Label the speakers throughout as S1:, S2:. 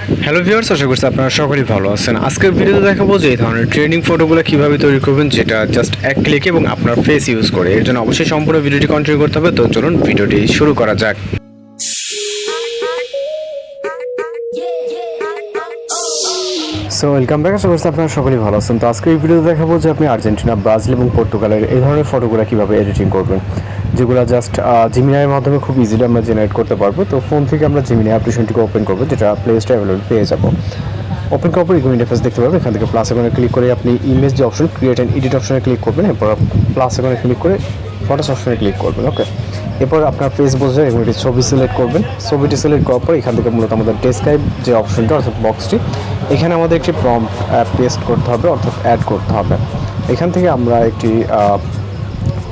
S1: Hello viewers, আশা করছি আপনারা সকলেই ভালো আছেন। আজকের ভিডিওতে দেখাবো যে এই ধরনের ট্রেনিং ফটোগুলো কিভাবে তৈরি করবেন, যেটা জাস্ট এক ক্লিকে এবং আপনার ফেস ইউজ করে। এর জন্য অবশ্যই সম্পূর্ণ ভিডিওটি কন্টিনিউ করতে হবে। তো চলুন ভিডিওটি শুরু করা যাক। সো ওয়েলকাম ব্যাক, আশা করছি আপনারা সকলেই ভালো আছেন। তো আজকে এই ভিডিওতে দেখাবো যে আপনি আর্জেন্টিনা, ব্রাজিল এবং পর্তুগালের এই ধরনের ফটোগুলো কীভাবে এডিটিং করবেন, যেগুলো জাস্ট জিমিনাইয়ের মাধ্যমে খুব ইজিলি আমরা জেনারেট করতে পারবো। তো ফোন থেকে আমরা জিমিনাই অ্যাপ্লিকেশনটিকে ওপেন করবো, যেটা প্লে স্টোরে অ্যাভেলেবল পেয়ে যাবো। ওপেন করার পর ইকো ইন্টারফেস দেখতে পাবেন। এখান থেকে প্লাস আইকনে ক্লিক করে আপনি ইমেজ যে অপশন, ক্রিয়েট অ্যান্ড এডিট অপশনে ক্লিক করবেন। এরপর প্লাস আইকনে ক্লিক করে ফটোস অপশনে ক্লিক করবেন। ওকে, এরপর আপনার ফেস বোঝে এবং এটি ছবি সিলেক্ট করবেন। ছবিটি সিলেক্ট করার পর এখান থেকে মূলত আমাদের ডেসক্রাইব যে অপশনটা অর্থাৎ বক্সটি, এখানে আমাদের একটি প্রম্পট পেস্ট করতে হবে অর্থাৎ অ্যাড করতে হবে। এখান থেকে আমরা একটি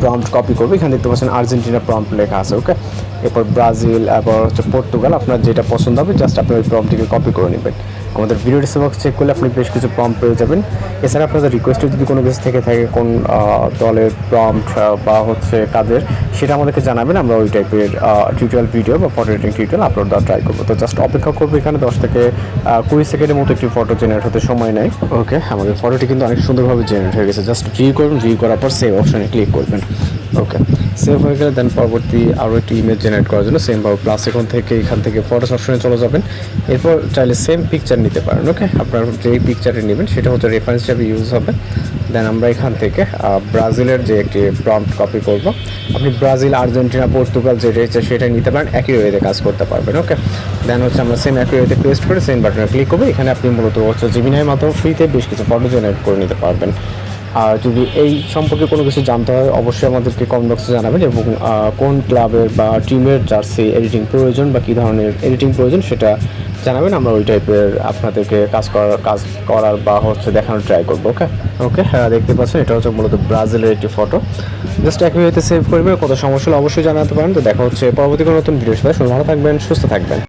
S1: প্রম্পট কপি করবো। এখানে দেখতে পাচ্ছেন আর্জেন্টিনা প্রম্পট লেখা আছে। ওকে, এরপর ব্রাজিল, এরপর হচ্ছে পর্তুগাল, আপনার যেটা পছন্দ হবে জাস্ট আপনি ওই প্রম্পটটিকে কপি করে নেবেন। আমাদের ভিডিও ডিসক্রিপশন চেক করলে আপনি বেশ কিছু প্রম্পট পেয়ে যাবেন। এছাড়া আপনাদের রিকোয়েস্টে যদি কোনো কিছু থেকে থাকে, কোন দলের প্রম্পট বা হচ্ছে কাদের, সেটা আমাদেরকে জানাবেন। আমরা ওই টাইপের টিউটোরিয়াল ভিডিও বা ফটো এডিটিং টিউটোরিয়াল আপলোড দেওয়ার ট্রাই করবো। তো জাস্ট অপেক্ষা করবো। এখানে 10 থেকে 20 সেকেন্ডের মতো একটি ফটো জেনারেট হতে সময় নেয়। ওকে, আমাদের ফটোটি কিন্তু অনেক সুন্দরভাবে জেনারেট হয়ে গেছে। জাস্ট ভিউ করবেন, ভিউ করার পর সেভ অপশনে ক্লিক করবেন। ওকে, সেভ হয়ে গেলে দেন পরবর্তী আরও একটি ইমেজ জেনারেট করার জন্য সেমভাবে প্লাস এখান থেকে ফটোস অপশনে চলে যাবেন। এরপর চাইলে সেম পিকচার নিতে পারেন। ওকে, আপনার যেই পিকচারটি নেবেন সেটা হচ্ছে রেফারেন্স হিসাবে ইউজ হবে। দেন আমরা এখান থেকে ব্রাজিলের যে একটি প্রম্পট কপি করব। আপনি ব্রাজিল, আর্জেন্টিনা, পর্তুগাল যেটা ইচ্ছে সেটাই নিতে পারেন, একই ওয়েতে কাজ করতে পারবেন। ওকে, দেন হচ্ছে আমরা সেম একই ওয়েতে পেস্ট করে সেম বাটনে ক্লিক করবো। এখানে আপনি মূলত হচ্ছে জিমিনাইয়ের মাধ্যমে ফ্রিতে বেশ কিছু ফটো জেনারেট করে নিতে পারবেন। আর যদি এই সম্পর্কে কোনো কিছু জানতে হয় অবশ্যই আমাদেরকে কমেন্ট বক্সে জানাবেন, এবং কোন ক্লাবের বা টিমের জার্সি এডিটিং প্রয়োজন বা কী ধরনের এডিটিং প্রয়োজন সেটা জানাবেন। আমরা ওই টাইপের আপনাদেরকে কাজ করার বা হচ্ছে দেখানোর ট্রাই করবো। ওকে ওকে হ্যাঁ, দেখতে পাচ্ছেন এটা হচ্ছে মূলত ব্রাজিলের একটি ফটো। জাস্ট একই হইতে সেভ করবেন। কত সমস্যা হলে অবশ্যই জানাতে পারেন। তো দেখা হচ্ছে পরবর্তী কোনো নতুন ভিডিওর সাথে। ভালো থাকবেন, সুস্থ থাকবেন।